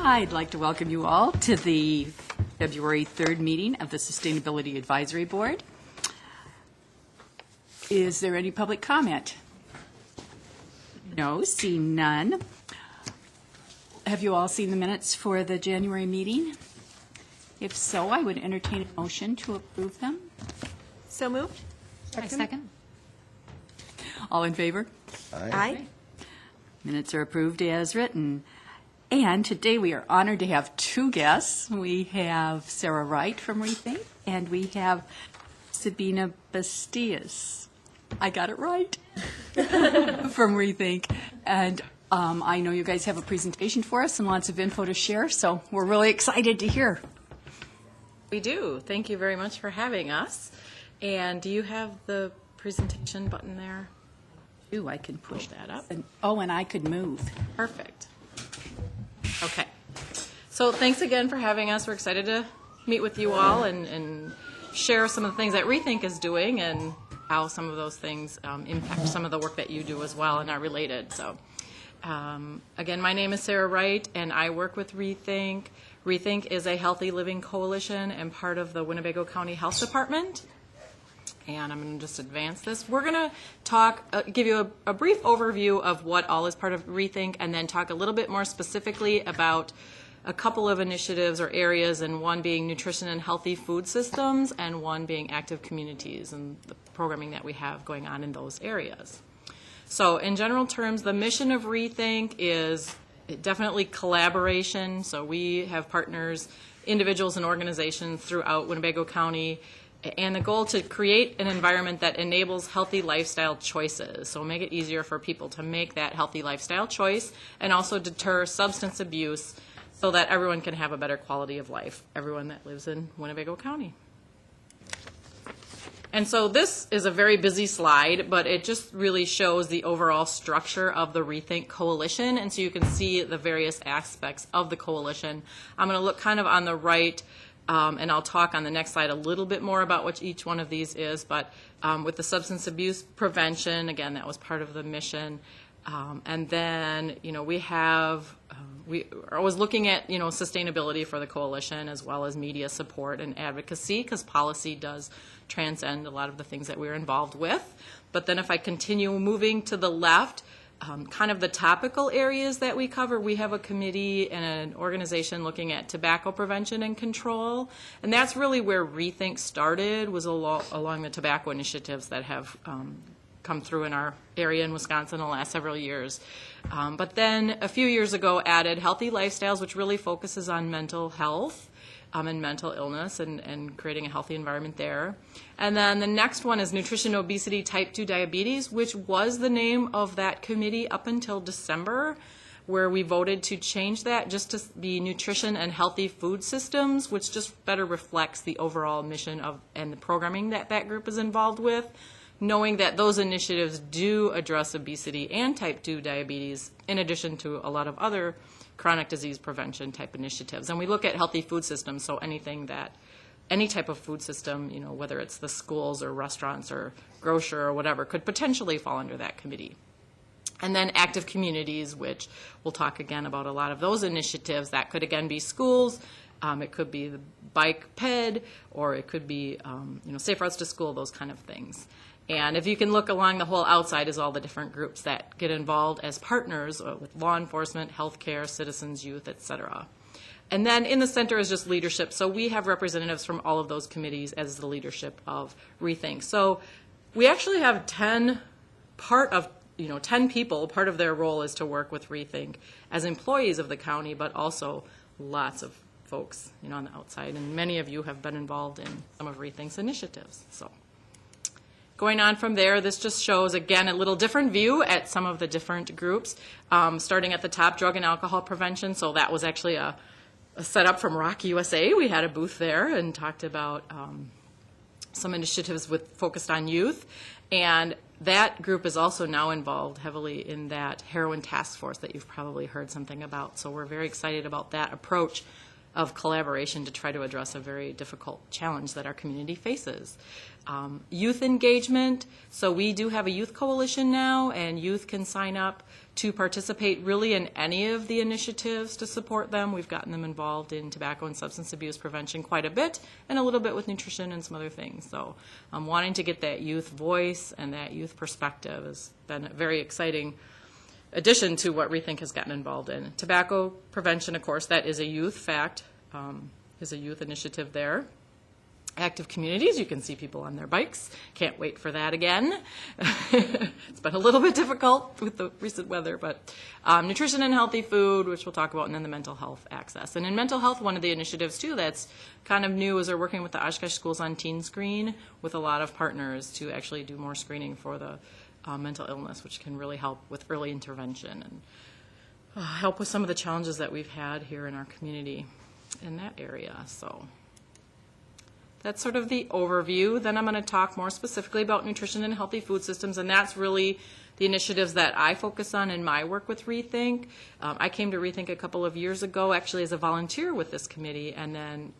I'd like to welcome you all to the February 3rd meeting of the Sustainability Advisory Board. Is there any public comment? No, seeing none. Have you all seen the minutes for the January meeting? If so, I would entertain a motion to approve them. So moved. I second. All in favor? Aye. Minutes are approved as written. And today we are honored to have two guests. We have Sarah Wright from Rethink, and we have Sabina Bastias. I got it right. From Rethink. And I know you guys have a presentation for us and lots of info to share, so we're really excited to hear. We do. Thank you very much for having us. And do you have the presentation button there? Ooh, I can Push that up. And I could move. Perfect. Okay. So thanks again for having us. We're excited to meet with you all and share some of the things that Rethink is doing and how some of those things impact some of the work that you do as well and are related. So again, my name is Sarah Wright, and I work with Rethink. Rethink is a healthy living coalition and part of the Winnebago County Health Department. And I'm going to just advance this. We're going to give you a brief overview of what all is part of Rethink, and then talk a little bit more specifically about a couple of initiatives or areas, and one being nutrition and healthy food systems, and one being active communities and the programming that we have going on in those areas. So in general terms, the mission of Rethink is definitely collaboration. So we have partners, individuals and organizations throughout Winnebago County, and the goal to create an environment that enables healthy lifestyle choices. So make it easier for people to make that healthy lifestyle choice, and also deter substance abuse so that everyone can have a better quality of life, everyone that lives in Winnebago County. And so this is a very busy slide, but it just really shows the overall structure of the Rethink Coalition, and so you can see the various aspects of the coalition. I'm going to look kind of on the right, and I'll talk on the next slide a little bit more about what each one of these is, but with the substance abuse prevention, again, that was part of the mission. And then, we are always looking at, sustainability for the coalition, as well as media support and advocacy, because policy does transcend a lot of the things that we're involved with. But then if I continue moving to the left, kind of the topical areas that we cover, we have a committee and an organization looking at tobacco prevention and control, and that's really where Rethink started, was along the tobacco initiatives that have come through in our area in Wisconsin in the last several years. But then a few years ago added healthy lifestyles, which really focuses on mental health and mental illness and creating a healthy environment there. And then the next one is nutrition, obesity, type 2 diabetes, which was the name of that committee up until December, where we voted to change that just to be nutrition and healthy food systems, which just better reflects the overall mission of and the programming that that group is involved with, knowing that those initiatives do address obesity and type 2 diabetes, in addition to a lot of other chronic disease prevention type initiatives. And we look at healthy food systems, so any type of food system, whether it's the schools or restaurants or grocer or whatever, could potentially fall under that committee. And then active communities, which we'll talk again about a lot of those initiatives. That could again be schools, it could be the bike ped, or it could be safe routes to school, those kind of things. And if you can look along the whole outside is all the different groups that get involved as partners with law enforcement, healthcare, citizens, youth, et cetera. And then in the center is just leadership. So we have representatives from all of those committees as the leadership of Rethink. So we actually have 10 people. Part of their role is to work with Rethink as employees of the county, but also lots of folks, on the outside. And many of you have been involved in some of Rethink's initiatives. So going on from there, this just shows, again, a little different view at some of the different groups. Starting at the top, drug and alcohol prevention. So that was actually a setup from Rock USA. We had a booth there and talked about some initiatives focused on youth. And that group is also now involved heavily in that heroin task force that you've probably heard something about. So we're very excited about that approach of collaboration to try to address a very difficult challenge that our community faces. Youth engagement, so we do have a youth coalition now, and youth can sign up to participate really in any of the initiatives to support them. We've gotten them involved in tobacco and substance abuse prevention quite a bit, and a little bit with nutrition and some other things. So wanting to get that youth voice and that youth perspective has been a very exciting addition to what Rethink has gotten involved in. Tobacco prevention, of course, that is a youth fact, is a youth initiative there. Active communities, you can see people on their bikes. Can't wait for that again. It's been a little bit difficult with the recent weather, but nutrition and healthy food, which we'll talk about, and then the mental health access. And in mental health, one of the initiatives, too, that's kind of new is we're working with the Oshkosh Schools on Teen Screen with a lot of partners to actually do more screening for the mental illness, which can really help with early intervention and help with some of the challenges that we've had here in our community in that area. So that's sort of the overview. Then I'm going to talk more specifically about nutrition and healthy food systems, and that's really the initiatives that I focus on in my work with Rethink. I came to Rethink a couple of years ago, actually as a volunteer with this committee, and then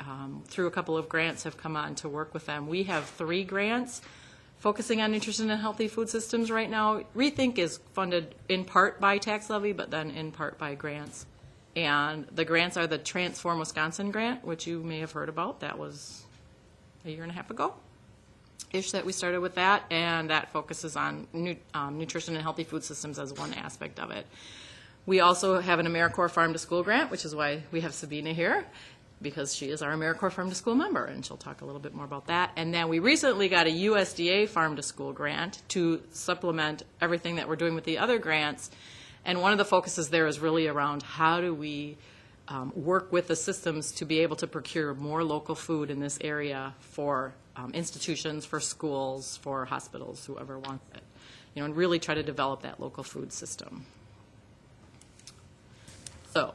through a couple of grants have come on to work with them. We have 3 grants focusing on nutrition and healthy food systems right now. Rethink is funded in part by tax levy, but then in part by grants. And the grants are the Transform Wisconsin grant, which you may have heard about. That was a year and a half ago-ish that we started with that, and that focuses on nutrition and healthy food systems as one aspect of it. We also have an AmeriCorps Farm to School grant, which is why we have Sabina here, because she is our AmeriCorps Farm to School member, and she'll talk a little bit more about that. And then we recently got a USDA Farm to School grant to supplement everything that we're doing with the other grants, and one of the focuses there is really around how do we work with the systems to be able to procure more local food in this area for institutions, for schools, for hospitals, whoever wants it, and really try to develop that local food system. So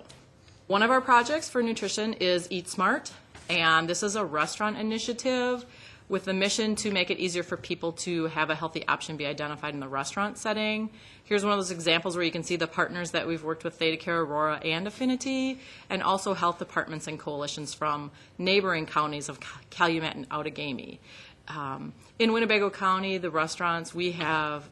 one of our projects for nutrition is Eat Smart, and this is a restaurant initiative with the mission to make it easier for people to have a healthy option be identified in the restaurant setting. Here's one of those examples where you can see the partners that we've worked with, Theta Care, Aurora, and Affinity, and also health departments and coalitions from neighboring counties of Calumet and Outagamie. In Winnebago County, the restaurants, we have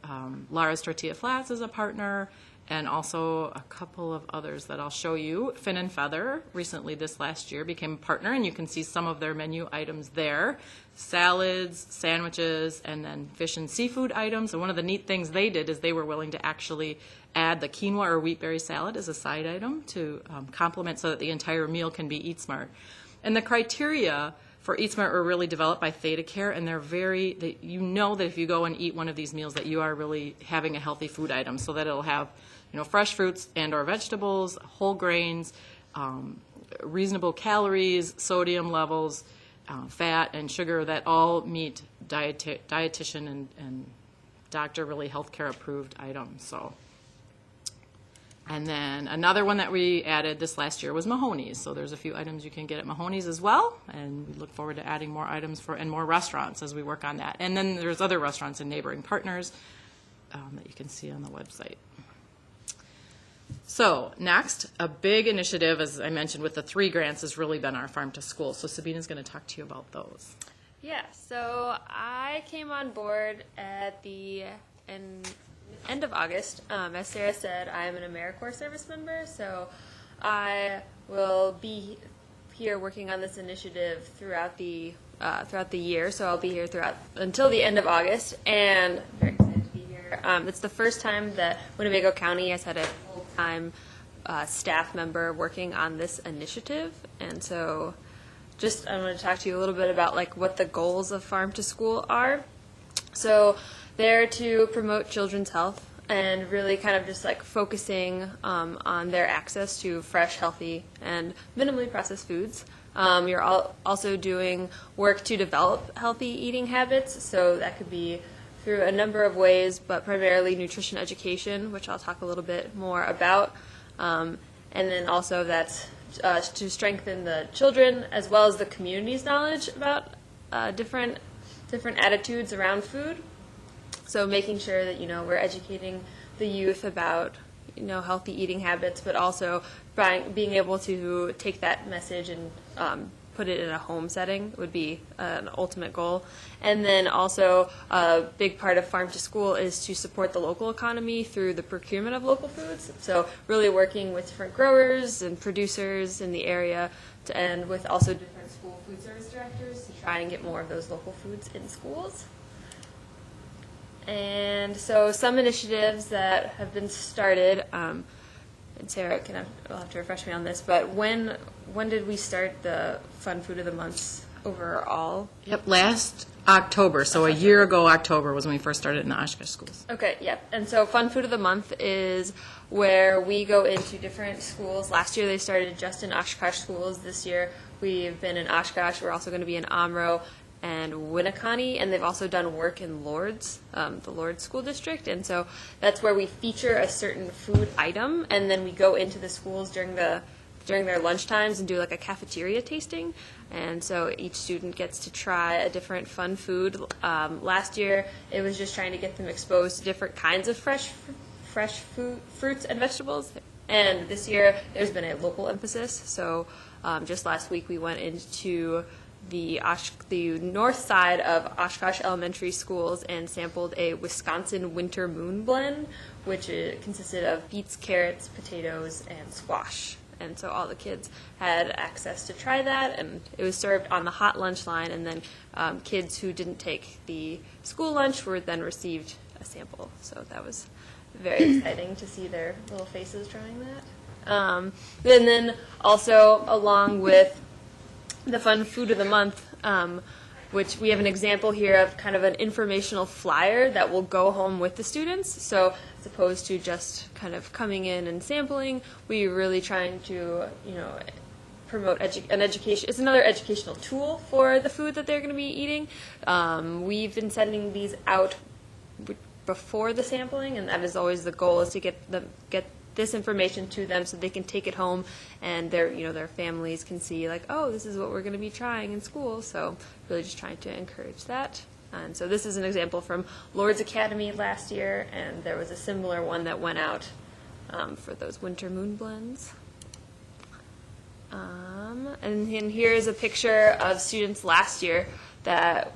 Lara's Tortilla Flats as a partner, and also a couple of others that I'll show you. Fin and Feather, recently this last year, became a partner, and you can see some of their menu items there. Salads, sandwiches, and then fish and seafood items. And one of the neat things they did is they were willing to actually add the quinoa or wheatberry salad as a side item to complement so that the entire meal can be Eat Smart. And the criteria for Eat Smart were really developed by Theta Care, and you know that if you go and eat one of these meals that you are really having a healthy food item, so that it'll have fresh fruits and or vegetables, whole grains, reasonable calories, sodium levels, fat and sugar that all meet dietitian and doctor really healthcare approved items. So, and then another one that we added this last year was Mahoney's. So there's a few items you can get at Mahoney's as well, and we look forward to adding more items and more restaurants as we work on that. And then there's other restaurants and neighboring partners that you can see on the website. So next, a big initiative, as I mentioned, with the 3 grants has really been our Farm to School. So Sabina's going to talk to you about those. Yeah, so I came on board at the end of August. As Sarah said, I'm an AmeriCorps service member, so I will be here working on this initiative throughout the year. So I'll be here until the end of August, and I'm very excited to be here. It's the first time that Winnebago County has had a full-time staff member working on this initiative, and so I want to talk to you a little bit about what the goals of Farm to School are. So they're to promote children's health and really kind of just focusing on their access to fresh, healthy, and minimally processed foods. You're also doing work to develop healthy eating habits, so that could be through a number of ways, but primarily nutrition education, which I'll talk a little bit more about. And then also that's to strengthen the children as well as the community's knowledge about different attitudes around food. So making sure that we're educating the youth about healthy eating habits, but also being able to take that message and put it in a home setting would be an ultimate goal. And then also a big part of Farm to School is to support the local economy through the procurement of local foods. So really working with different growers and producers in the area and with also different school food service directors to try and get more of those local foods in schools. And so some initiatives that have been started, and Sarah will have to refresh me on this, but when did we start the Fun Food of the Month overall? Yep, last October, so a year ago October was when we first started in the Oshkosh schools. Okay, yep. And so Fun Food of the Month is where we go into different schools. Last year they started just in Oshkosh schools. This year we've been in Oshkosh. We're also going to be in Omro and Winneconne, and they've also done work in Lourdes, the Lourdes School District. And so that's where we feature a certain food item, and then we go into the schools during their lunch times and do like a cafeteria tasting. And so each student gets to try a different fun food. Last year, it was just trying to get them exposed to different kinds of fresh fruits and vegetables. And this year, there's been a local emphasis. So just last week, we went into the north side of Oshkosh Elementary Schools and sampled a Wisconsin winter moon blend, which consisted of beets, carrots, potatoes, and squash. And so all the kids had access to try that, and it was served on the hot lunch line, and then kids who didn't take the school lunch were then received a sample. So that was very exciting to see their little faces trying that. And then also along with the Fun Food of the Month, which we have an example here of kind of an informational flyer that will go home with the students. So as opposed to just kind of coming in and sampling, we're really trying to, promote an education. It's another educational tool for the food that they're going to be eating. We've been sending these out before the sampling, and that is always the goal, is to get this information to them so they can take it home and their families can see like, oh, this is what we're going to be trying in school. So really just trying to encourage that. And so this is an example from Lourdes Academy last year, and there was a similar one that went out for those winter moon blends. And here is a picture of students last year that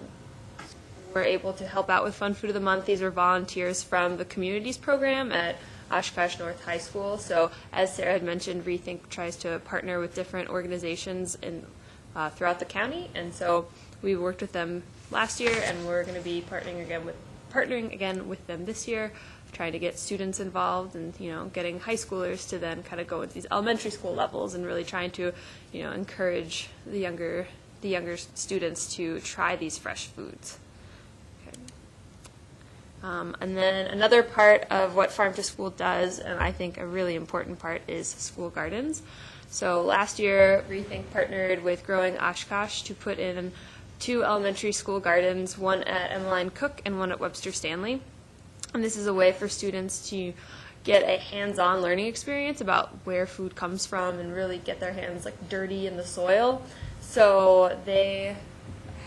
were able to help out with Fun Food of the Month. These were volunteers from the Communities program at Oshkosh North High School. So as Sarah had mentioned, Rethink tries to partner with different organizations throughout the county. And so we worked with them last year, and we're going to be partnering again with them this year, trying to get students involved and getting high schoolers to then kind of go into these elementary school levels and really trying to encourage the younger students to try these fresh foods. And then another part of what Farm to School does, and I think a really important part, is school gardens. So last year, Rethink partnered with Growing Oshkosh to put in 2 elementary school gardens, one at Emmeline Cook and one at Webster Stanley. And this is a way for students to get a hands-on learning experience about where food comes from and really get their hands dirty in the soil. So they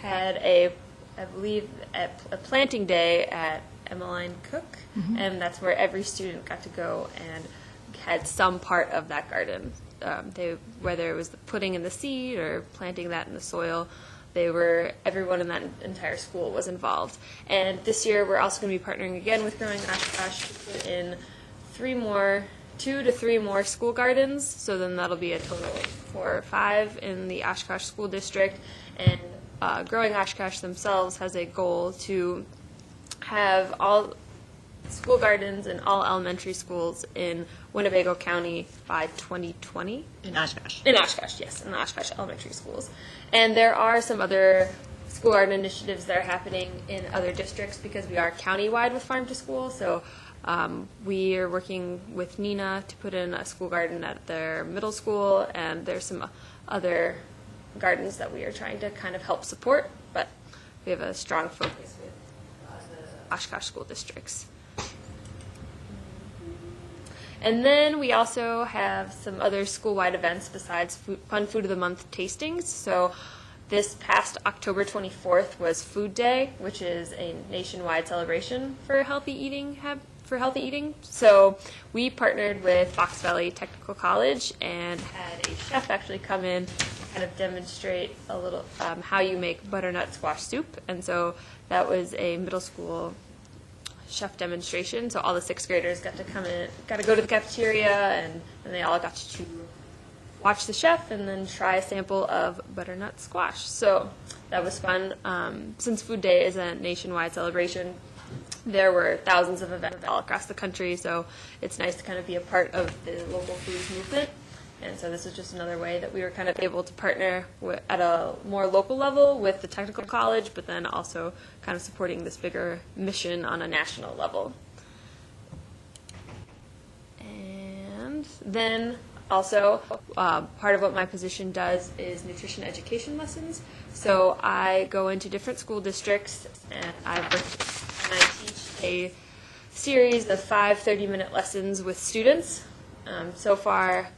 had I believe, a planting day at Emmeline Cook, and that's where every student got to go and had some part of that garden. Whether it was putting in the seed or planting that in the soil, everyone in that entire school was involved. And this year we're also going to be partnering again with Growing Oshkosh to put in 2 to 3 more school gardens. So then that'll be a total of 4 or 5 in the Oshkosh School District. And Growing Oshkosh themselves has a goal to have all school gardens in all elementary schools in Winnebago County by 2020. In Oshkosh. In Oshkosh, yes, in the Oshkosh elementary schools. And there are some other school garden initiatives that are happening in other districts because we are countywide with Farm to School. So we are working with Nina to put in a school garden at their middle school, and there's some other gardens that we are trying to kind of help support, but we have a strong focus with the Oshkosh school districts. And then we also have some other school-wide events besides Fun Food of the Month tastings. So this past October 24th was Food Day, which is a nationwide celebration for healthy eating. So we partnered with Fox Valley Technical College and had a chef actually come in and kind of demonstrate a little how you make butternut squash soup. And so that was a middle school chef demonstration. So all the sixth graders got to come in, got to go to the cafeteria, and they all got to watch the chef and then try a sample of butternut squash. So that was fun. Since Food Day is a nationwide celebration, there were thousands of events all across the country, so it's nice to kind of be a part of the local foods movement. And so this is just another way that we were kind of able to partner at a more local level with the technical college, but then also kind of supporting this bigger mission on a national level. And then also, part of what my position does is nutrition education lessons. So I go into different school districts, and I teach a series of 5 30-minute lessons with students. So far,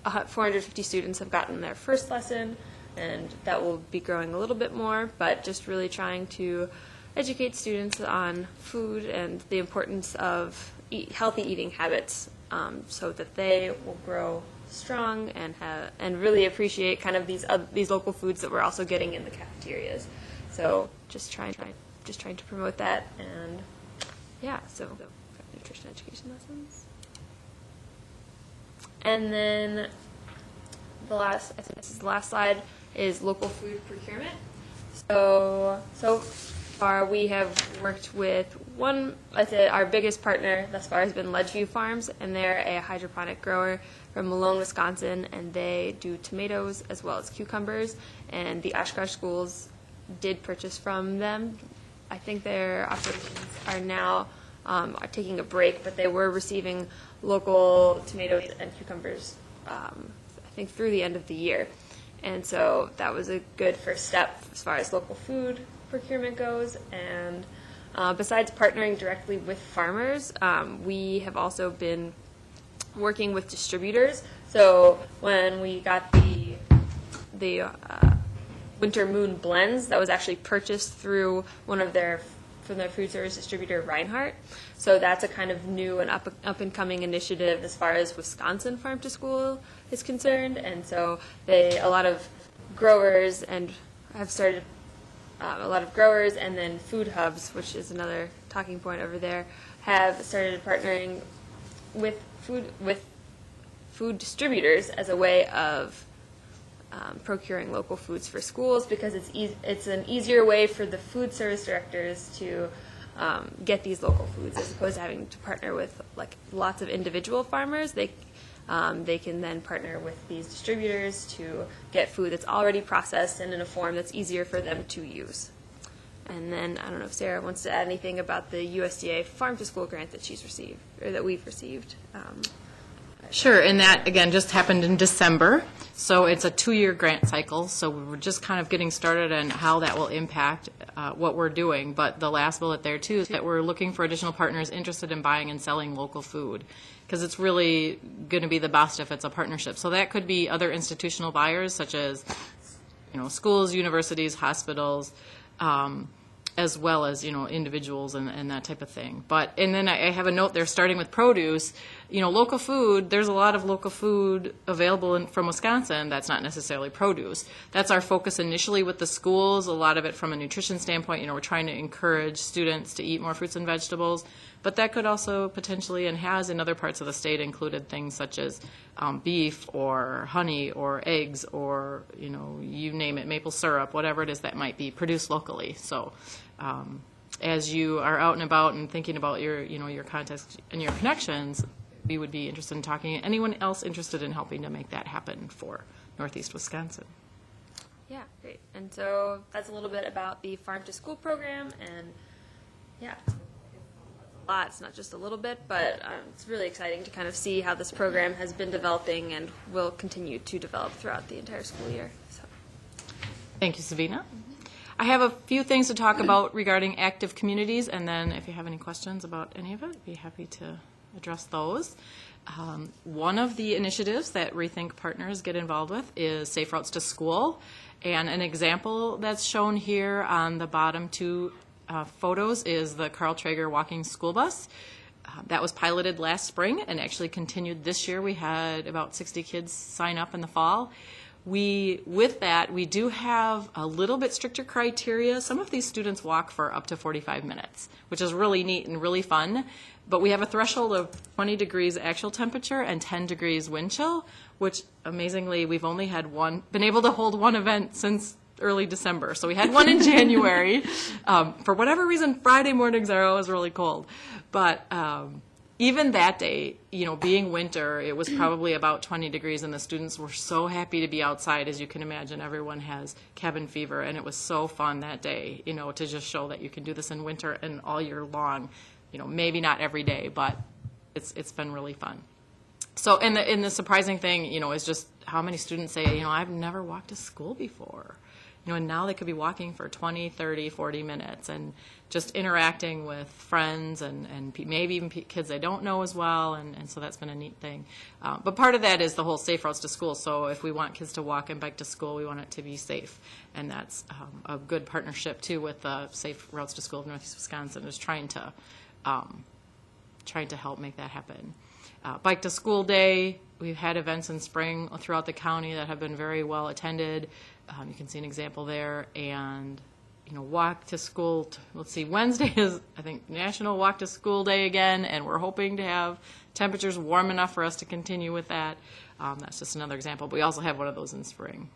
450 students have gotten their first lesson, and that will be growing a little bit more, but just really trying to educate students on food and the importance of healthy eating habits, so that they will grow strong and really appreciate kind of these local foods that we're also getting in the cafeterias. So just trying to promote that, and so nutrition education lessons. And then I think this is the last slide, is local food procurement. So far we have worked with our biggest partner thus far has been Ledgeview Farms, and they're a hydroponic grower from Malone, Wisconsin, and they do tomatoes as well as cucumbers, and the Oshkosh schools did purchase from them. I think their operations are now are taking a break, but they were receiving local tomatoes and cucumbers, I think, through the end of the year. And so that was a good first step as far as local food procurement goes. And besides partnering directly with farmers, we have also been working with distributors. So when we got the Winter Moon blends, that was actually purchased through from their food service distributor, Reinhardt. So that's a kind of new and up and coming initiative as far as Wisconsin Farm to School is concerned. And so a lot of growers and then food hubs, which is another talking point over there, have started partnering with food distributors as a way of procuring local foods for schools, because it's an easier way for the food service directors to get these local foods, as opposed to having to partner with like lots of individual farmers. They can then partner with these distributors to get food that's already processed and in a form that's easier for them to use. And then I don't know if Sarah wants to add anything about the USDA Farm to School grant that she's received, or that we've received. Sure, and that, again, just happened in December. So it's a 2-year grant cycle, so we're just kind of getting started on how that will impact what we're doing. But the last bullet there, too, is that we're looking for additional partners interested in buying and selling local food, because it's really going to be the best if it's a partnership. So that could be other institutional buyers, such as schools, universities, hospitals, as well as individuals and that type of thing. And then I have a note there, starting with produce. Local food, there's a lot of local food available from Wisconsin that's not necessarily produce. That's our focus initially with the schools, a lot of it from a nutrition standpoint. We're trying to encourage students to eat more fruits and vegetables, but that could also potentially, and has in other parts of the state, included things such as beef or honey or eggs or you name it, maple syrup, whatever it is that might be produced locally. So as you are out and about and thinking about your contacts and your connections, we would be interested in talking to anyone else interested in helping to make that happen for Northeast Wisconsin. Yeah, great. And so that's a little bit about the Farm to School program, and it's a lot. It's not just a little bit, but it's really exciting to kind of see how this program has been developing and will continue to develop throughout the entire school year. So. Thank you, Sabina. I have a few things to talk about regarding active communities, and then if you have any questions about any of it, I'd be happy to address those. One of the initiatives that Rethink partners get involved with is Safe Routes to School. And an example that's shown here on the bottom two photos is the Carl Traeger walking school bus. That was piloted last spring and actually continued this year. We had about 60 kids sign up in the fall. With that, we do have a little bit stricter criteria. Some of these students walk for up to 45 minutes, which is really neat and really fun. But we have a threshold of 20 degrees actual temperature and 10 degrees wind chill, which amazingly we've only had been able to hold one event since early December. So we had one in January. For whatever reason, Friday mornings are always really cold. But even that day, being winter, it was probably about 20 degrees, and the students were so happy to be outside. As you can imagine, everyone has cabin fever, and it was so fun that day, to just show that you can do this in winter and all year long. Maybe not every day, but it's been really fun. So, and the surprising thing, is just how many students say, I've never walked to school before. And now they could be walking for 20, 30, 40 minutes and just interacting with friends and maybe even kids they don't know as well. And so that's been a neat thing. But part of that is the whole Safe Routes to School. So if we want kids to walk and bike to school, we want it to be safe. And that's a good partnership, too, with the Safe Routes to School of Northeast Wisconsin, is trying to help make that happen. Bike to School Day, we've had events in spring throughout the county that have been very well attended. You can see an example there. And, walk to school, let's see, Wednesday is, I think, National Walk to School Day again, and we're hoping to have temperatures warm enough for us to continue with that. That's just another example. But we also have one of those in spring.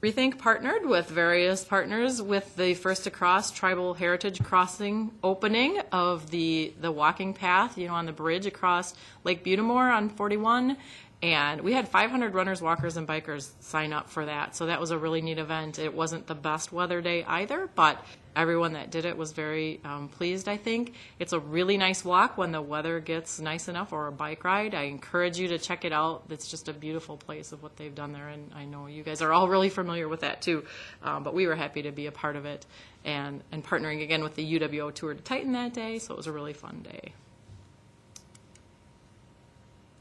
Rethink partnered with various partners with the First Across Tribal Heritage Crossing opening of the walking path, on the bridge across Lake Butamore on 41. And we had 500 runners, walkers, and bikers sign up for that. So that was a really neat event. It wasn't the best weather day either, but everyone that did it was very pleased, I think. It's a really nice walk when the weather gets nice enough, or a bike ride. I encourage you to check it out. It's just a beautiful place of what they've done there, and I know you guys are all really familiar with that too. But we were happy to be a part of it and partnering again with the UWO Tour to Titan that day, so it was a really fun day.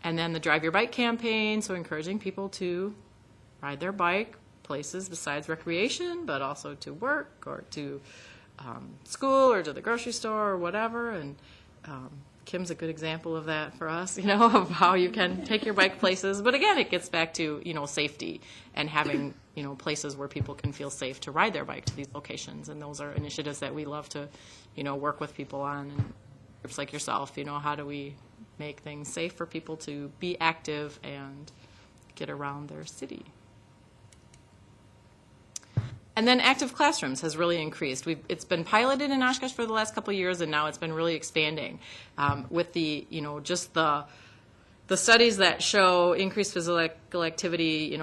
And then the Drive Your Bike campaign, so encouraging people to ride their bike places besides recreation, but also to work or to school or to the grocery store or whatever. And Kim's a good example of that for us, of how you can take your bike places. But again, it gets back to, safety and having, places where people can feel safe to ride their bike to these locations. And those are initiatives that we love to, work with people on. And groups like yourself, how do we make things safe for people to be active and get around their city. And then active classrooms has really increased. It's been piloted in Oshkosh for the last couple of years, and now it's been really expanding with the, just the studies that show increased physical activity,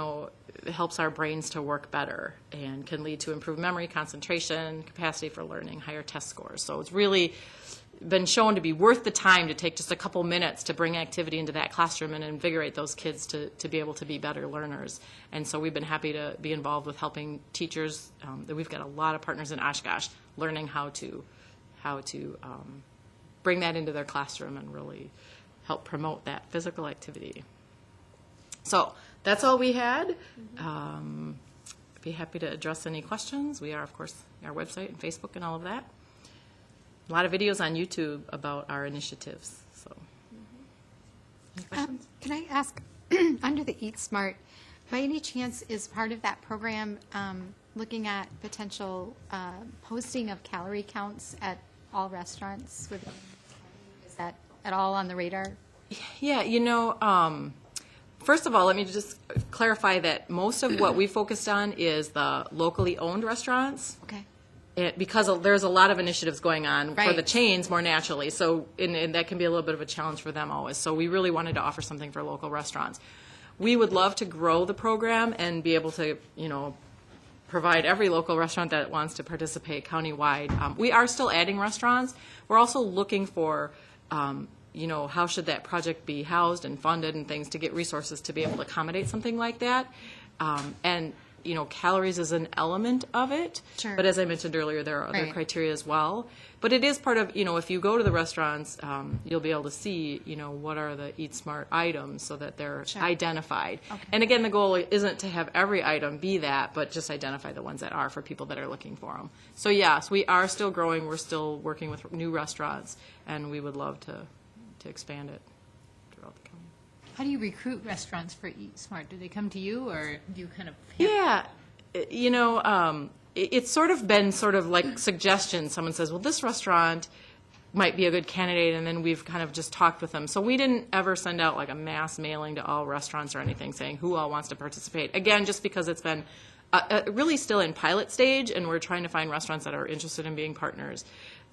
helps our brains to work better and can lead to improved memory, concentration, capacity for learning, higher test scores. So it's really been shown to be worth the time to take just a couple minutes to bring activity into that classroom and invigorate those kids to be able to be better learners. And so we've been happy to be involved with helping teachers. We've got a lot of partners in Oshkosh learning how to bring that into their classroom and really help promote that physical activity. So that's all we had. Be happy to address any questions. We are, of course, our website and Facebook and all of that. A lot of videos on YouTube about our initiatives. So, any questions? Can I ask, under the Eat Smart, by any chance is part of that program looking at potential posting of calorie counts at all restaurants? Is that at all on the radar? Yeah, first of all, let me just clarify that most of what we focused on is the locally owned restaurants. Okay. Because there's a lot of initiatives going on for the Right. chains more naturally, so and that can be a little bit of a challenge for them always. So we really wanted to offer something for local restaurants. We would love to grow the program and be able to, provide every local restaurant that wants to participate countywide. We are still adding restaurants. We're also looking for, how should that project be housed and funded and things to get resources to be able to accommodate something like that. And calories is an element of it. Sure. But as I mentioned earlier, there are other Right. criteria as well. But it is part of, if you go to the restaurants, you'll be able to see, what are the Eat Smart items so that they're Sure. identified. Okay. And again, the goal isn't to have every item be that, but just identify the ones that are for people that are looking for them. So yes, we are still growing. We're still working with new restaurants, and we would love to expand it throughout the county. How do you recruit restaurants for Eat Smart? Do they come to you, or do you kind of? Yeah, it's sort of been like suggestions. Someone says, well, this restaurant might be a good candidate, and then we've kind of just talked with them. So we didn't ever send out like a mass mailing to all restaurants or anything saying who all wants to participate. Again, just because it's been really still in pilot stage, and we're trying to find restaurants that are interested in being partners.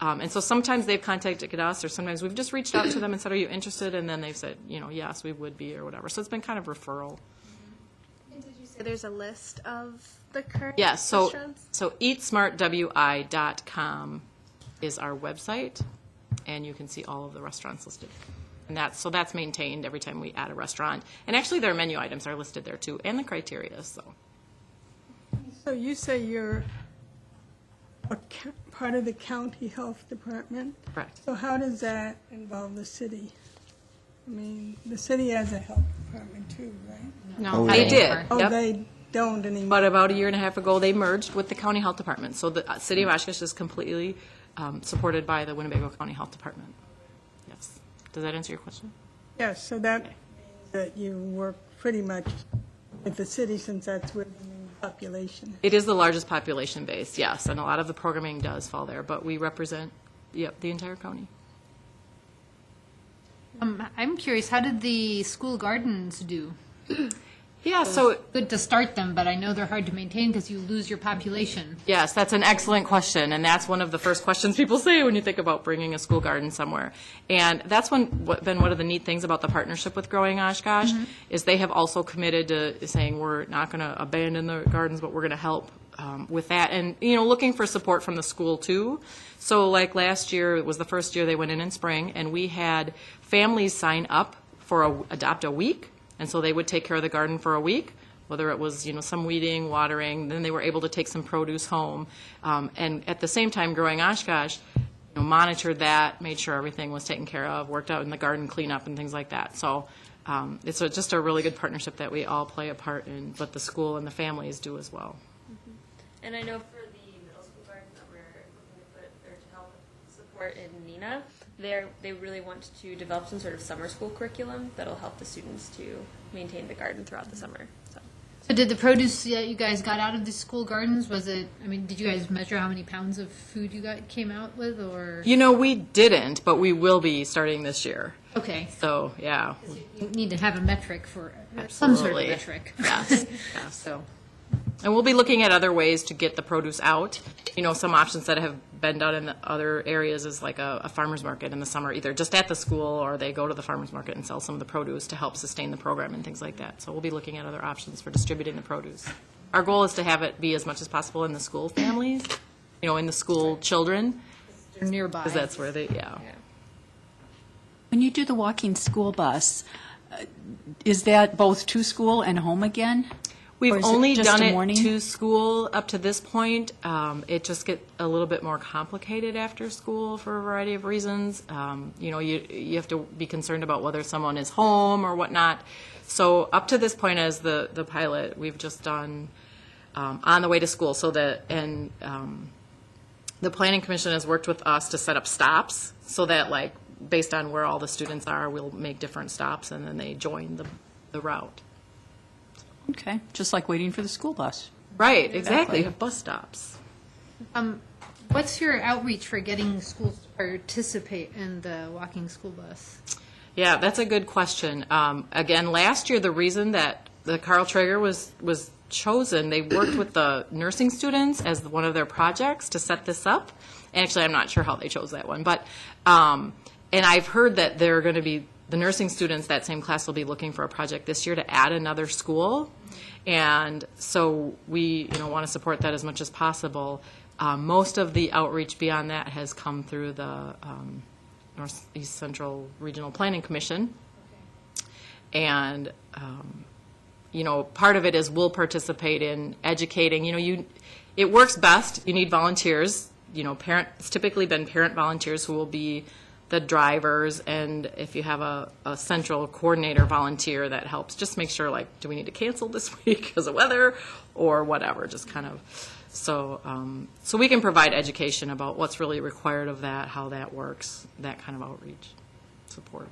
And so sometimes they've contacted us, or sometimes we've just reached out to them and said, are you interested? And then they've said, yes, we would be, or whatever. So it's been kind of referral. So there's a list of the current Yes, so restaurants? eatsmartwi.com is our website, and you can see all of the restaurants listed. And that's maintained every time we add a restaurant. And actually, their menu items are listed there too, and the criteria. So you say you're part of the county health department? correct. So how does that involve the city? I mean, the city has a health department too, right? No, They did. Oh, Yep. they don't anymore. But about a year and a half ago, they merged with the county health department. So the city of Oshkosh is completely supported by the Winnebago County Health Department. Yes. Does that answer your question? Yes, so that means that you work pretty much with the city since that's where the main population. It is the largest population base, yes, and a lot of the programming does fall there. But we represent, the entire county. I'm curious, how did the school gardens do? Yeah, so Good to start them, but I know they're hard to maintain because you lose your population. yes, that's an excellent question, and that's one of the first questions people say when you think about bringing a school garden somewhere. And that's been one of the neat things about the partnership with Growing Oshkosh, is they have also committed to saying we're not going to abandon the gardens, but we're going to help with that, and looking for support from the school too. So like last year, it was the first year they went in spring, and we had families sign up for Adopt a Week. And so they would take care of the garden for a week, whether it was, some weeding, watering, then they were able to take some produce home. And at the same time, Growing Oshkosh, monitored that, made sure everything was taken care of, worked out in the garden cleanup and things like that. So it's just a really good partnership that we all play a part in, but the school and the families do as well. And I know for the middle school garden that we're looking to put or to help support in Neenah, they really want to develop some sort of summer school curriculum that'll help the students to maintain the garden throughout the summer. So did the produce that you guys got out of the school gardens, did you guys measure how many pounds of food you came out with, or? We didn't, but we will be starting this year. Okay, So, yeah. you need to have a metric for, some sort of Absolutely. metric. Yes, yeah, so. And we'll be looking at other ways to get the produce out. Some options that have been done in the other areas is like a farmer's market in the summer, either just at the school or they go to the farmer's market and sell some of the produce to help sustain the program and things like that. So we'll be looking at other options for distributing the produce. Our goal is to have it be as much as possible in the school families, in the school children, Nearby. because that's where they, yeah. When you do the walking school bus, is that both to school and home again? Or We've is it only just done a it morning? to school up to this point. It just gets a little bit more complicated after school for a variety of reasons. You have to be concerned about whether someone is home or whatnot. So up to this point as the pilot, we've just done on the way to school. So the Planning Commission has worked with us to set up stops so that based on where all the students are, we'll make different stops and then they join the route. Okay, just like waiting for the school bus. Right, exactly. You have bus stops. What's your outreach for getting schools to participate in the walking school bus? Yeah, that's a good question. Again, last year, the reason that the Carl Traeger was chosen, they worked with the nursing students as one of their projects to set this up. And actually, I'm not sure how they chose that one. But, and I've heard that they're going to be, the nursing students, that same class will be looking for a project this year to add another school. And so we, want to support that as much as possible. Most of the outreach beyond that has come through the Northeast Central Regional Planning Commission. And, part of it is we'll participate in educating. It works best. You need volunteers. It's typically been parent volunteers who will be the drivers, and if you have a central coordinator volunteer that helps, just make sure, like, do we need to cancel this week because of weather or whatever, just kind of, so we can provide education about what's really required of that, how that works, that kind of outreach support.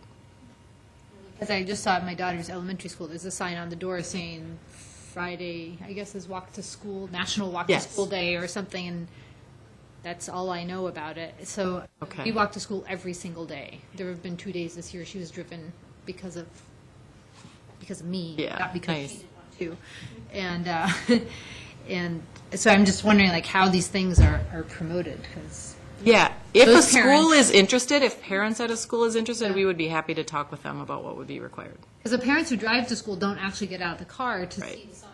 Because I just saw at my daughter's elementary school, there's a sign on the door saying Friday, I guess, is Walk to School, National Walk Yes. to School Day or something, and that's all I know about it. So Okay. we walk to school every single day. There have been 2 days this year she was driven because of me, Yeah, not because nice. she didn't want to. And and so I'm just wondering, like, how these things are promoted, because Yeah, if a Those school parents- is interested, if parents at a school is interested, we would be happy to talk with them about what would be required. the parents who drive to school don't actually get out of the car to Right. see the sign.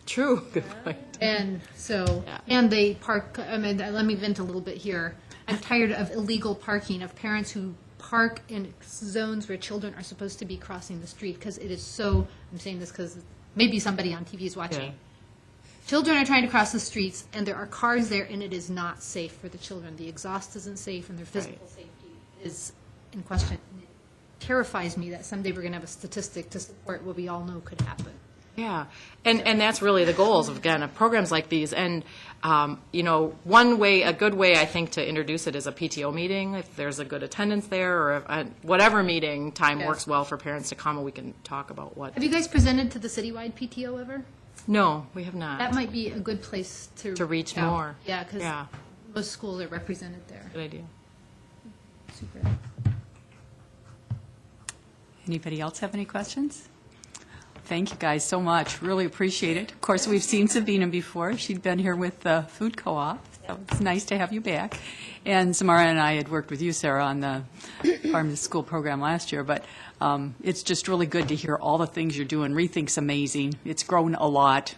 True, good point. And so, Yeah. and they park, I mean, let me vent a little bit here. I'm tired of illegal parking, of parents who park in zones where children are supposed to be crossing the street, because it is so, I'm saying this because maybe somebody on TV is watching. Yeah. Children are trying to cross the streets, and there are cars there, and it is not safe for the children. The exhaust isn't safe, and their physical safety is in question. It terrifies me that someday we're going to have a statistic to support what we all know could happen. Yeah, and that's really the goals of programs like these. And one way, a good way I think to introduce it is a PTO meeting. If there's a good attendance there, or whatever meeting time Yeah. works well for parents to come, and we can talk about what. Have you guys presented to the citywide PTO ever? No, we have not. That might be a good place to reach out. more. Yeah, because Yeah. most schools are represented there. Good idea. Super. Anybody else have any questions? Thank you guys so much. Really appreciate it. Of course, we've seen Sabina before. She'd been here with the food co-op, so it's nice to have you back. And Samara and I had worked with you, Sarah, on the Farm to School program last year, but it's just really good to hear all the things you're doing. Rethink's amazing. It's grown a lot.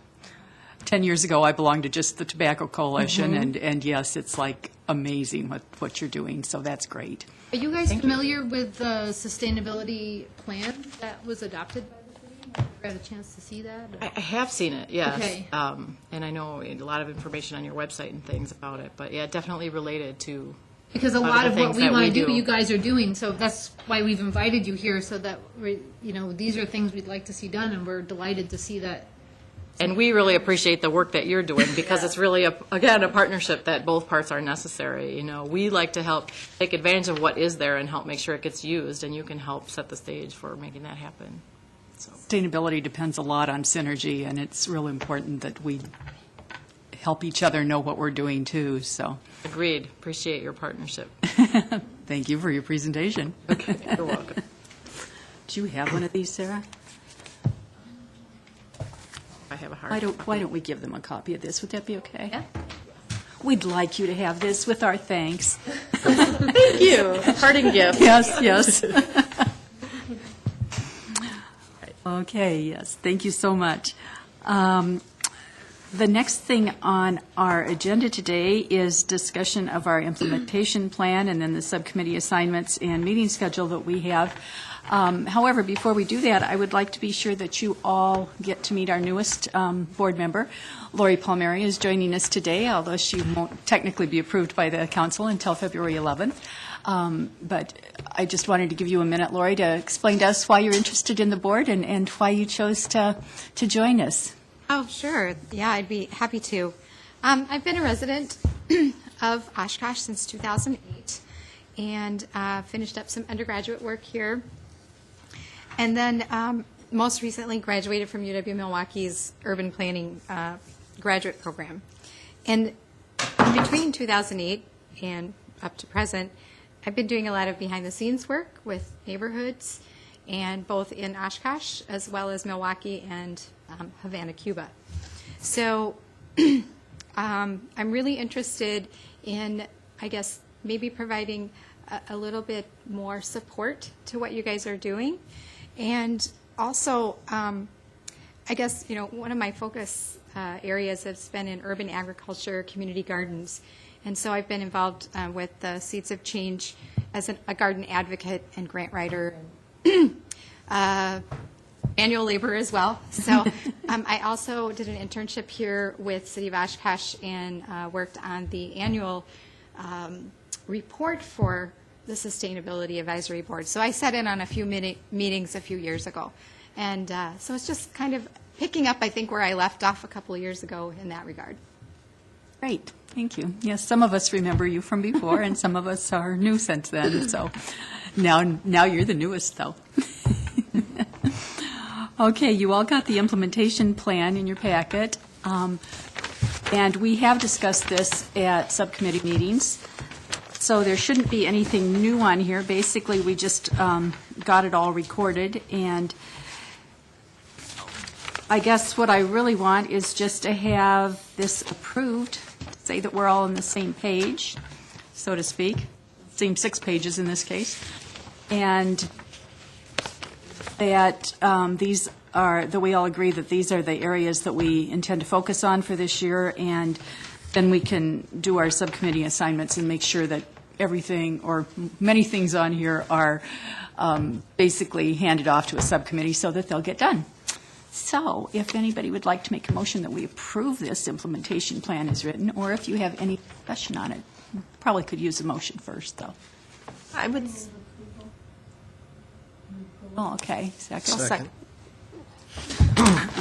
10 years ago, I belonged to just the Tobacco Coalition, and yes, it's like amazing what you're doing, so that's great. Are you guys familiar with the sustainability plan that was adopted by the city? Have you had a chance to see that? I have seen it, yes. Okay. And I know a lot of information on your website and things about it, but yeah, definitely related to. Because a lot lot of of the what things we that want we to do, do. you guys are doing, so that's why we've invited you here, so that, these are things we'd like to see done, and we're delighted to see that. And we really appreciate the work that you're doing, because it's really, again, a partnership that both parts are necessary. We like to help take advantage of what is there and help make sure it gets used, and you can help set the stage for making that happen. So. Sustainability depends a lot on synergy, and it's real important that we help each other know what we're doing, too, so Agreed. Appreciate your partnership. thank you for your presentation. You're welcome. Do you have one of these, Sarah? I have a hard. Why don't we give them a copy of this? Would that be okay? Yeah. We'd like you to have this with our thanks. Thank you. Parting gift. Yes, yes. Okay, yes, thank you so much. The next thing on our agenda today is discussion of our implementation plan and then the subcommittee assignments and meeting schedule that we have. However, before we do that, I would like to be sure that you all get to meet our newest board member. Lori Palmieri is joining us today, although she won't technically be approved by the council until February 11th. But I just wanted to give you a minute, Lori, to explain to us why you're interested in the board and why you chose to join us. Oh, sure. Yeah, I'd be happy to. I've been a resident of Oshkosh since 2008 and finished up some undergraduate work here. And then most recently graduated from UW-Milwaukee's urban planning graduate program. And between 2008 and up to present, I've been doing a lot of behind-the-scenes work with neighborhoods, and both in Oshkosh as well as Milwaukee and Havana, Cuba. So I'm really interested in, I guess, maybe providing a little bit more support to what you guys are doing. And also, I guess, one of my focus areas has been in urban agriculture, community gardens. And so I've been involved with the Seeds of Change as a garden advocate and grant writer. manual labor as well. So I also did an internship here with City of Oshkosh and worked on the annual report for the Sustainability Advisory Board. So I sat in on a few meetings a few years ago. And so it's just kind of picking up, I think, where I left off a couple of years ago in that regard. Great, thank you. Yes, some of us remember you from before, and some of us are new since then, so now you're the newest, though. Okay, you all got the implementation plan in your packet, and we have discussed this at subcommittee meetings, so there shouldn't be anything new on here. Basically, we just got it all recorded, and I guess what I really want is just to have this approved, say that we're all on the same page, so to speak, same 6 pages in this case, and that these are, that we all agree that these are the areas that we intend to focus on for this year, and then we can do our subcommittee assignments and make sure that everything, or many things on here are basically handed off to a subcommittee so that they'll get done. So if anybody would like to make a motion that we approve this implementation plan as written, or if you have any discussion on it, probably could use a motion first, though. I would. Oh, okay. Second. Second.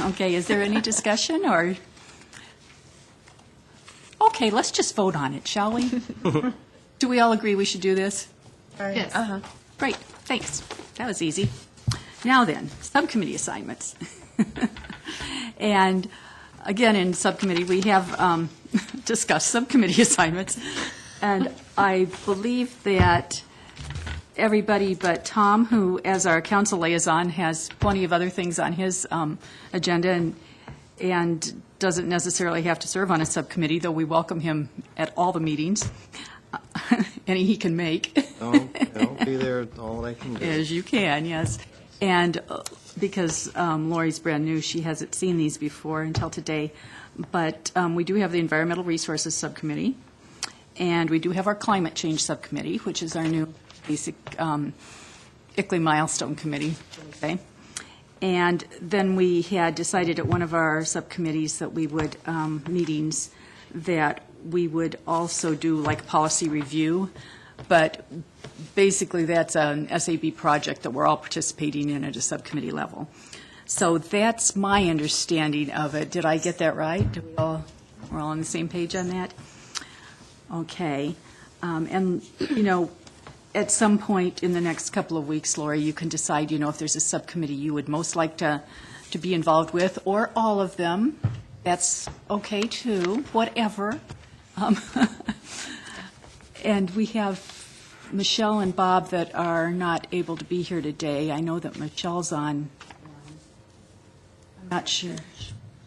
Okay, is there any discussion, or? Okay, let's just vote on it, shall we? Do we all agree we should do this? Yes. Great, thanks. That was easy. Now then, subcommittee assignments. And again, in subcommittee, we have discussed subcommittee assignments. And I believe that everybody but Tom, who, as our council liaison, has plenty of other things on his agenda and doesn't necessarily have to serve on a subcommittee, though we welcome him at all the meetings, any he can make. I'll be there all I can do. As you can, yes. And because Lori's brand new, she hasn't seen these before until today. But we do have the Environmental Resources Subcommittee, and we do have our Climate Change Subcommittee, which is our new basic ICLEI milestone committee. Okay. And then we had decided at one of our subcommittees that we would, meetings, that we would also do like policy review, but basically that's an SAB project that we're all participating in at a subcommittee level. So that's my understanding of it. Did I get that right? We're all on the same page on that? Okay. And, you know, at some point in the next couple of weeks, Lori, you can decide, you know, if there's a subcommittee you would most like to be involved with, or all of them. That's okay, too, whatever. And we have Michelle and Bob that are not able to be here today. I know that Michelle's on, I'm not sure.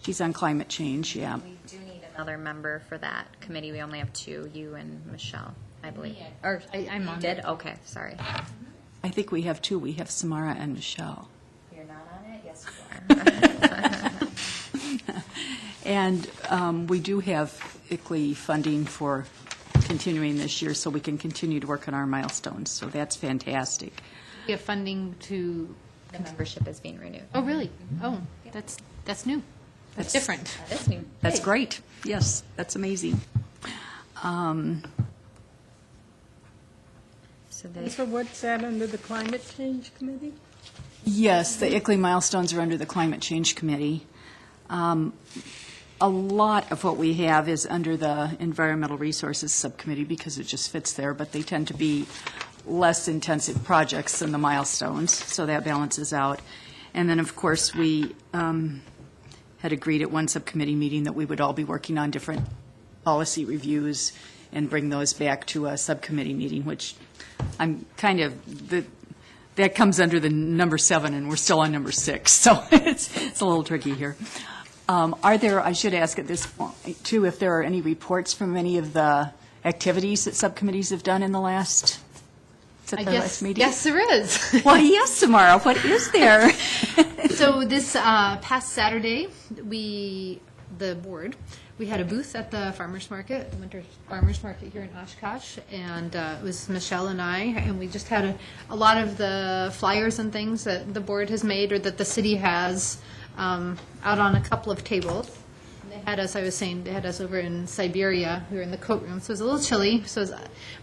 She's on climate change, yeah. We do need another member for that committee. We only have 2, you and Michelle, I believe. Or I'm on did? Okay, sorry. I think we have 2. We have Samara and Michelle. You're not on it? Yes, you are. And we do have ICLEI funding for continuing this year, so we can continue to work on our milestones. So that's fantastic. We have funding to, The membership is being renewed. oh, really? Oh, that's new. That's different. That is new. That's great. Yes, that's amazing. So what's that under the Climate Change Committee? Yes, the ICLEI milestones are under the Climate Change Committee. A lot of what we have is under the Environmental Resources Subcommittee because it just fits there, but they tend to be less intensive projects than the milestones, so that balances out. And then, of course, we had agreed at one subcommittee meeting that we would all be working on different policy reviews and bring those back to a subcommittee meeting, which I'm kind of, that comes under the number 7, and we're still on number 6, so it's a little tricky here. Are there, I should ask at this point, too, if there are any reports from any of the activities that subcommittees have done in the last, last meeting? Yes, there is. Well, yes, Samara, what is there? So this past Saturday, the board we had a booth at the farmers market, the winter farmers market here in Oshkosh, and it was Michelle and I, and we just had a lot of the flyers and things that the board has made or that the city has out on a couple of tables. And they had us, I was saying, they had us over in Siberia. We were in the coat room, so it was a little chilly.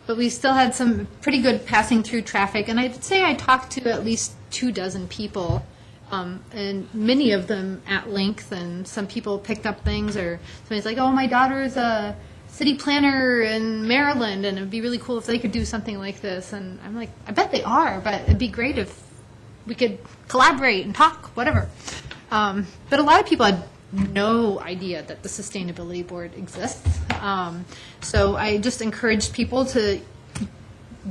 But we still had some pretty good passing through traffic, and I'd say I talked to at least 24 people. And many of them at length, and some people picked up things, or somebody's like, oh, my daughter's a city planner in Maryland, and it'd be really cool if they could do something like this. And I'm like, I bet they are, but it'd be great if we could collaborate and talk, whatever. But a lot of people had no idea that the Sustainability Board exists. So I just encouraged people to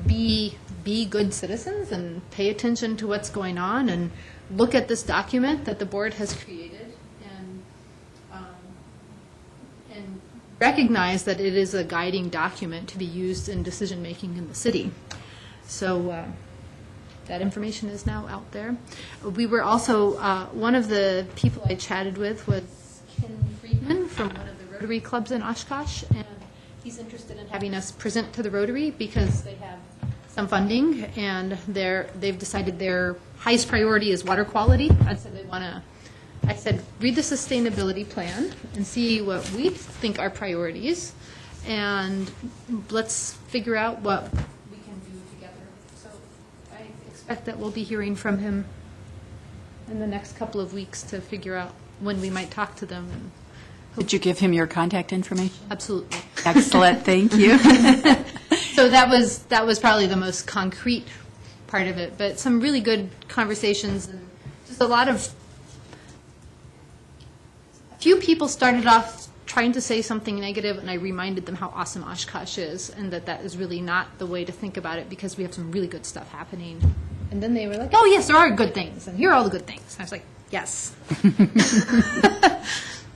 be good citizens and pay attention to what's going on and look at this document that the board has created and recognize that it is a guiding document to be used in decision-making in the city. So that information is now out there. We were also, one of the people I chatted with was Ken Friedman from one of the Rotary clubs in Oshkosh, and he's interested in having us present to the Rotary because they have some funding, and they've decided their highest priority is water quality. I said, read the sustainability plan and see what we think are priorities, and let's figure out what we can do together. So I expect that we'll be hearing from him in the next couple of weeks to figure out when we might talk to them. And Did you give him your contact information? absolutely. Excellent, thank you. So that was probably the most concrete part of it, but some really good conversations and just a few people started off trying to say something negative, and I reminded them how awesome Oshkosh is and that is really not the way to think about it because we have some really good stuff happening. And then they were like, oh yes, there are good things, and here are all the good things. And I was like, yes.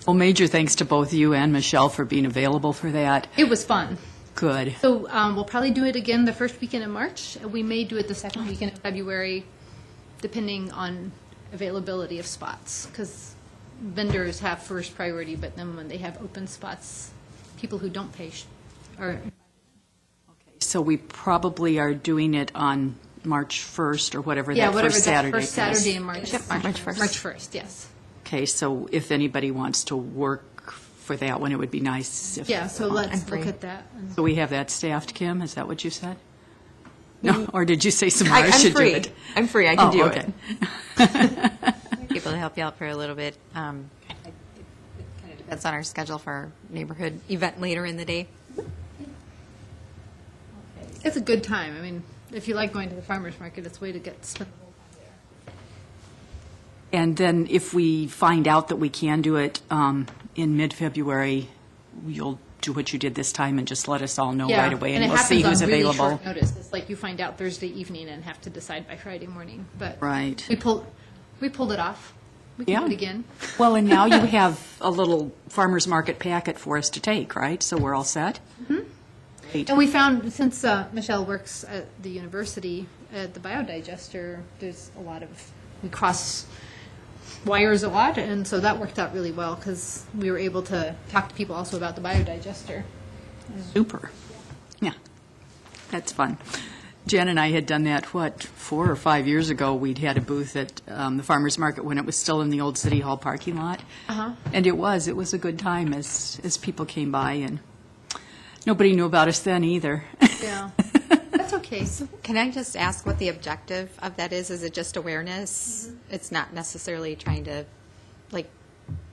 Well, major thanks to both you and Michelle for being available for that. It was fun. Good. So we'll probably do it again the first weekend in March. We may do it the second weekend in February, depending on availability of spots, because vendors have first priority, but then when they have open spots, people who don't pay are. So we probably are doing it on March 1st or whatever that whatever first that Saturday first is. Saturday in March. March 1st. March 1st, yes. Okay, so if anybody wants to work for that one, it would be nice if. Yeah, so let's free. look at that. And So we have that staffed, Kim? Is that what you said? No, or did you say Samara should do it? I'm free. I can do okay. it. People to help you out for a little bit. It kind of depends on our schedule for our neighborhood event later in the day. it's a good time. I mean, if you like going to the farmer's market, it's a way to get spent. And then if we find out that we can do it in mid-February, you'll do what you did this time and just let us all know right away, and we'll see who's available. And it happens on really short notice. It's like you find out Thursday evening and have to decide by Friday morning. But Right. we pulled it off. We can do it again. Well, and now you have a little farmer's market packet for us to take, right? So we're all set? Great. And we found, since Michelle works at the university, at the biodigester, there's a lot of, we cross wires a lot, and so that worked out really well because we were able to talk to people also about the biodigester. Super. Yeah, that's fun. Jen and I had done that, 4 or 5 years ago. We'd had a booth at the farmer's market when it was still in the old City Hall parking lot. And it was a good time as people came by, and nobody knew about us then either. Yeah. That's okay. Can I just ask what the objective of that is? Is it just awareness? It's not necessarily trying to,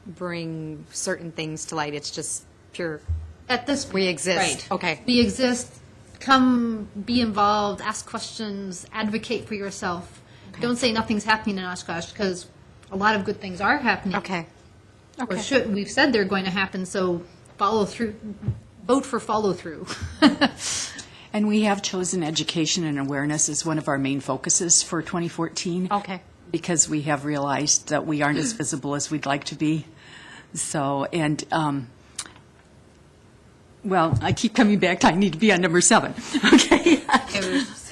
bring certain things to light. It's just pure. At this point. We exist. Right. Okay. We exist. Come be involved, ask questions, advocate for yourself. Don't say nothing's happening in Oshkosh because a lot of good things are happening. Okay. Or we've said they're going to happen, so follow through. Vote for follow through. And we have chosen education and awareness as one of our main focuses for 2014. Okay. Because we have realized that we aren't as visible as we'd like to be. So, and, well, I keep coming back to I need to be on number 7. Okay.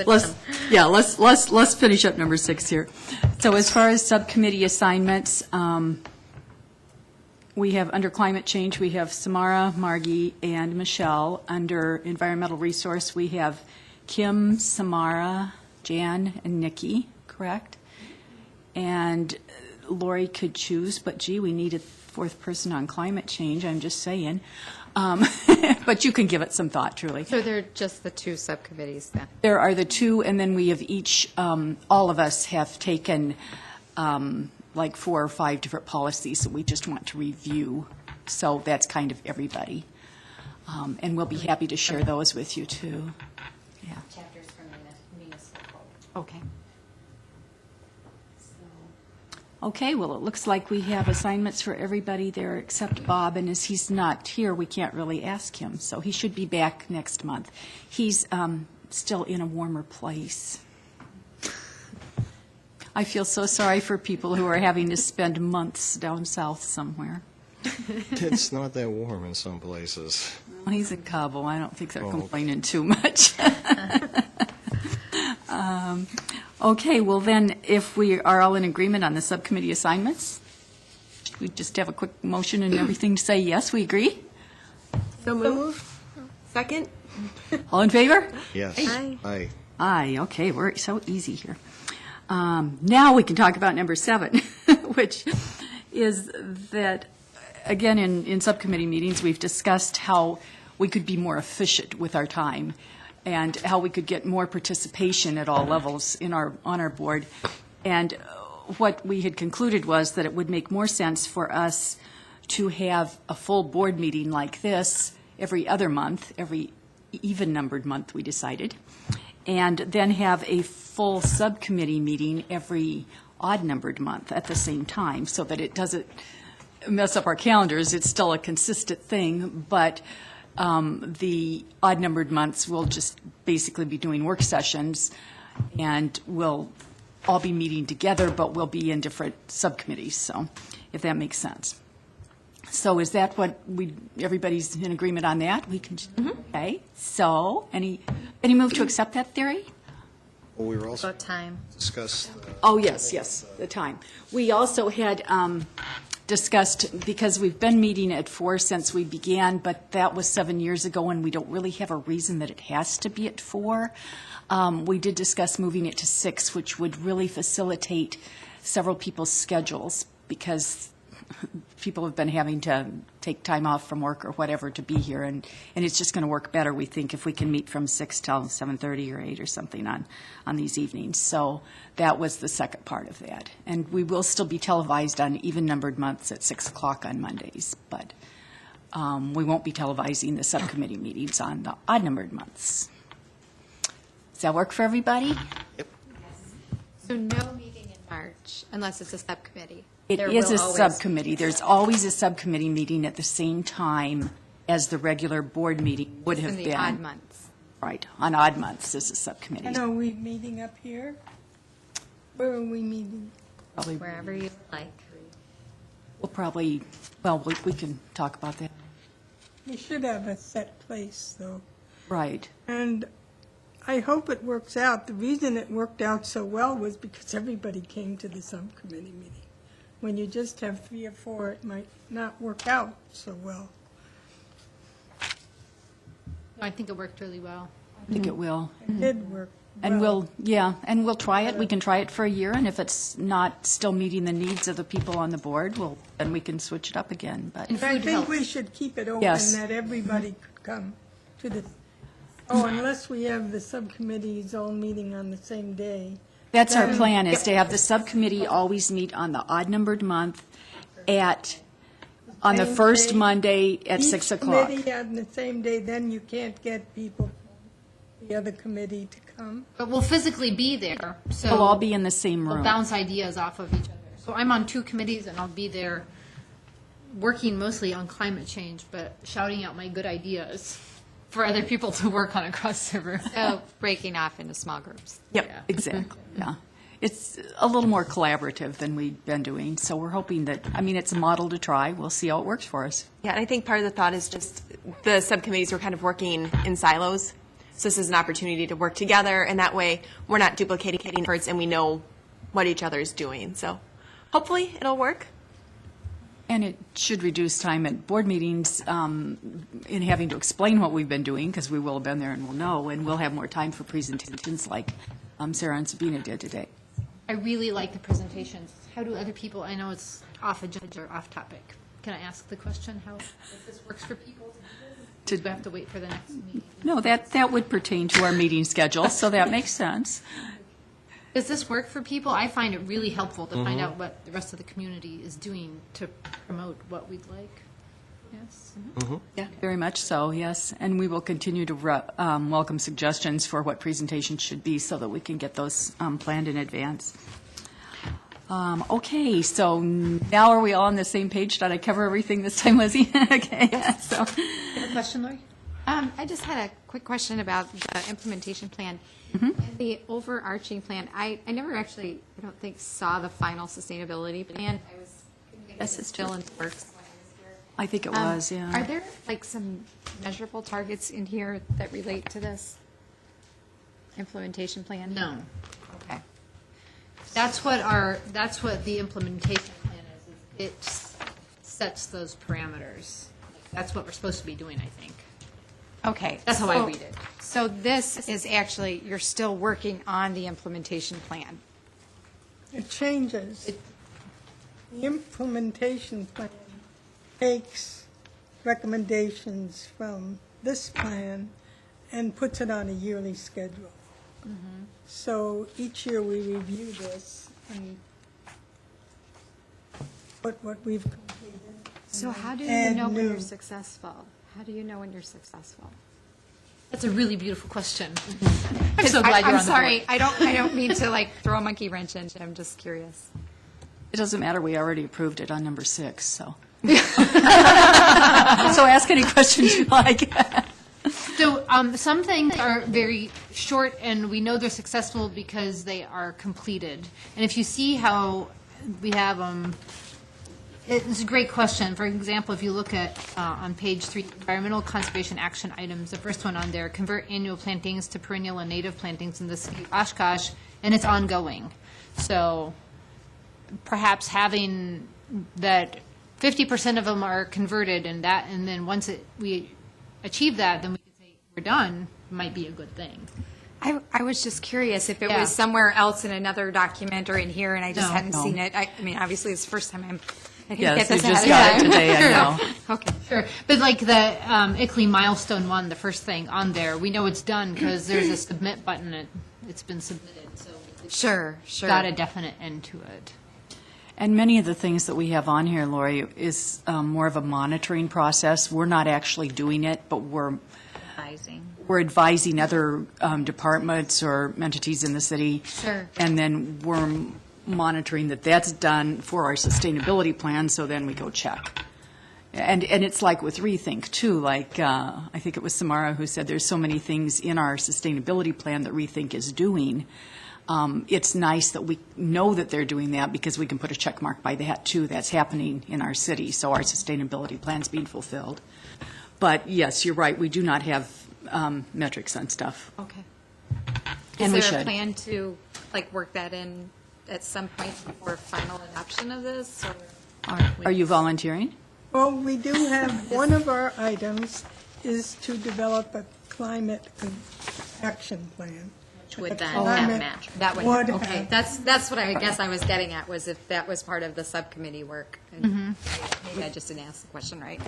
Let's finish up number 6 here. So as far as subcommittee assignments, we have, under climate change, we have Samara, Margie, and Michelle. Under environmental resource, we have Kim, Samara, Jan, and Nikki, correct? And Lori could choose, but gee, we need a fourth person on climate change, I'm just saying. But you can give it some thought, truly. So they're just the two subcommittees then? There are the two, and then we have each, all of us have taken like 4 or 5 different policies that we just want to review. So that's kind of everybody. And we'll be happy to share those with you, too. Yeah. Chapters from municipal code. Okay. Okay, well, it looks like we have assignments for everybody there except Bob, and as he's not here, we can't really ask him, so he should be back next month. He's still in a warmer place. I feel so sorry for people who are having to spend months down south somewhere. It's not that warm in some places. Well, he's in Cabo. I don't think they're Oh, complaining too much. Okay, well then, if we are all in agreement on the subcommittee assignments, we just have a quick motion and everything to say yes, we agree? So moved. Second? All in favor? Yes. Aye. Aye. Aye, okay, we're so easy here. Now we can talk about number 7, which is that, again, in subcommittee meetings, we've discussed how we could be more efficient with our time and how we could get more participation at all levels on our board. And what we had concluded was that it would make more sense for us to have a full board meeting like this every other month, every even-numbered month, we decided, and then have a full subcommittee meeting every odd-numbered month at the same time, so that it doesn't mess up our calendars. It's still a consistent thing, but the odd-numbered months will just basically be doing work sessions, and we'll all be meeting together, but we'll be in different subcommittees, so if that makes sense. So is that what everybody's in agreement on that? We can, okay. So, any move to accept that theory? Well, we were also About time. discussed, Oh, yes, the time. We also had discussed, because we've been meeting at 4 since we began, but that was 7 years ago, and we don't really have a reason that it has to be at 4. We did discuss moving it to 6, which would really facilitate several people's schedules, because people have been having to take time off from work or whatever to be here, and it's just going to work better, we think, if we can meet from 6 till 7:30 or 8 or something on these evenings. So that was the second part of that. And we will still be televised on even-numbered months at 6 o'clock on Mondays, but we won't be televising the subcommittee meetings on the odd-numbered months. Does that work for everybody? So no meeting in March unless it's a subcommittee. It There is will a always- subcommittee. There's always a subcommittee meeting at the same time as the regular board meeting would have In been. the odd months. Right, on odd months is a subcommittee. And are we meeting up here? Where are we meeting? Probably, Wherever you like. we'll probably, well, we can talk about that. We should have a set place, though. Right. And I hope it works out. The reason it worked out so well was because everybody came to the subcommittee meeting. When you just have 3 or 4, it might not work out so well. I think it worked really well. I think it will. It did work And well. we'll try it. We can try it for a year, and if it's not still meeting the needs of the people on the board, then we can switch it up again. But And I food think helps. we should keep it open Yes. that everybody could come to the, unless we have the subcommittees all meeting on the same day. that's our plan, is to have the subcommittee always meet on the odd-numbered month on the Same first day. Monday at 6 o'clock. Each committee on the same day, then you can't get people, from the other committee to come. But we'll physically be there, so. We'll all be in the same We'll room. bounce ideas off of each other. So I'm on 2 committees, and I'll be there working mostly on climate change, but shouting out my good ideas for other people to work on across the room. So breaking off into small groups. Yep, exactly, yeah. It's a little more collaborative than we've been doing, so we're hoping that, it's a model to try. We'll see how it works for us. Yeah, and I think part of the thought is just the subcommittees were kind of working in silos. So this is an opportunity to work together, and that way we're not duplicating efforts and we know what each other is doing. So hopefully it'll work. And it should reduce time at board meetings in having to explain what we've been doing, because we will have been there and we'll know, and we'll have more time for presentations like Sarah and Sabina did today. I really like the presentations. How do other people, I know it's off agenda or off topic. Can I ask the question, how, if this works for people? Do we have to wait for the next meeting? No, that would pertain to our meeting schedule, so that makes sense. Does this work for people? I find it really helpful to find out what the rest of the community is doing to promote what we'd like. Yes? Yeah, very much so, yes. And we will continue to welcome suggestions for what presentations should be so that we can get those planned in advance. Okay, so now are we all on the same page? Did I cover everything this time, Lizzie? Okay, so. You have a question, Lori? I just had a quick question about the implementation plan. The overarching plan, I never actually, I don't think, saw the final sustainability plan. I was, guess it's still in the works. I think it was, yeah. Are there like some measurable targets in here that relate to this implementation plan? No. Okay. That's what the implementation plan is. It sets those parameters. That's what we're supposed to be doing, I think. Okay. That's how I read it. So this is actually, you're still working on the implementation plan. It changes. The implementation plan takes recommendations from this plan and puts it on a yearly schedule. So each year we review this and put what we've completed. So how do you And know when new. you're successful? How do you know when you're successful? That's a really beautiful question. I'm so glad you're I'm on the sorry, board. I don't mean to like throw a monkey wrench into it. I'm just curious. It doesn't matter, we already approved it on number 6, so. So ask any questions you like. So some things are very short, and we know they're successful because they are completed. And if you see how we have it's a great question. For example, if you look at on page 3, environmental conservation action items, the first one on there, convert annual plantings to perennial and native plantings in the city of Oshkosh, and it's ongoing. So perhaps having that 50% of them are converted, and then once we achieve that, then we can say we're done. Might be a good thing. I was just curious if it Yeah. was somewhere else in another document or in here, and I just hadn't No. seen it. I mean, obviously, it's the first time I didn't Yes, get this you just ahead got of it time. today, I know. Okay. Sure, but like the ICLEI milestone 1, the first thing on there, we know it's done because there's a submit button. It's been submitted, so it's Sure. got a definite end to it. And many of the things that we have on here, Lori, is more of a monitoring process. We're not actually doing it, but we're advising other departments or entities in the city. Sure. And then we're monitoring that that's done for our sustainability plan, so then we go check. And it's like with Rethink, too. Like, I think it was Samara who said there's so many things in our sustainability plan that Rethink is doing. It's nice that we know that they're doing that because we can put a check mark by that, too. That's happening in our city, so our sustainability plan's being fulfilled. But, yes, you're right, we do not have metrics on stuff. Okay. And we Is there a should. plan to like work that in at some point before final adoption of this? Or Are you volunteering? Well, we do have, one of our items is to develop a climate action plan. would A then climate match? That would, would okay. have- That's what I guess I was getting at, was if that was part of the subcommittee work. And maybe I just didn't ask the question right.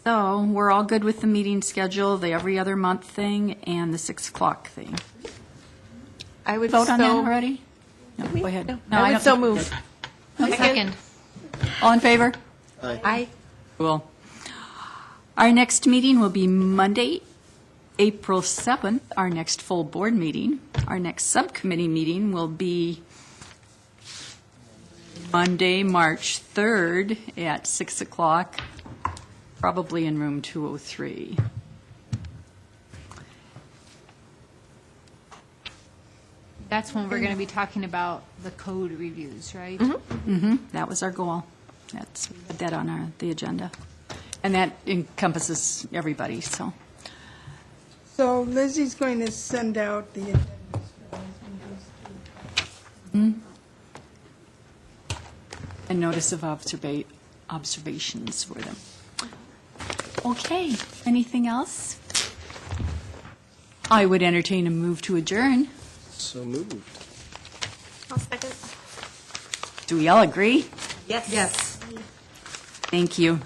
So we're all good with the meeting schedule, the every other month thing, and the 6 o'clock thing. I would Vote on that so- already? No, go ahead. No, I would don't so think we move. did. Second. All in favor? Aye. Cool. Our next meeting will be Monday, April 7th, our next full board meeting. Our next subcommittee meeting will be Monday, March 3rd at 6 o'clock, probably in room 203. That's when we're going to be talking about the code reviews, right? That was our goal. That's, we had that on the agenda. And that encompasses everybody, so. So Lizzie's going to send out the agendas for those meetings, too. notice of observations for them. Okay, anything else? I would entertain a move to adjourn. So moved. I'll second. Do we all agree? Yes. Thank you.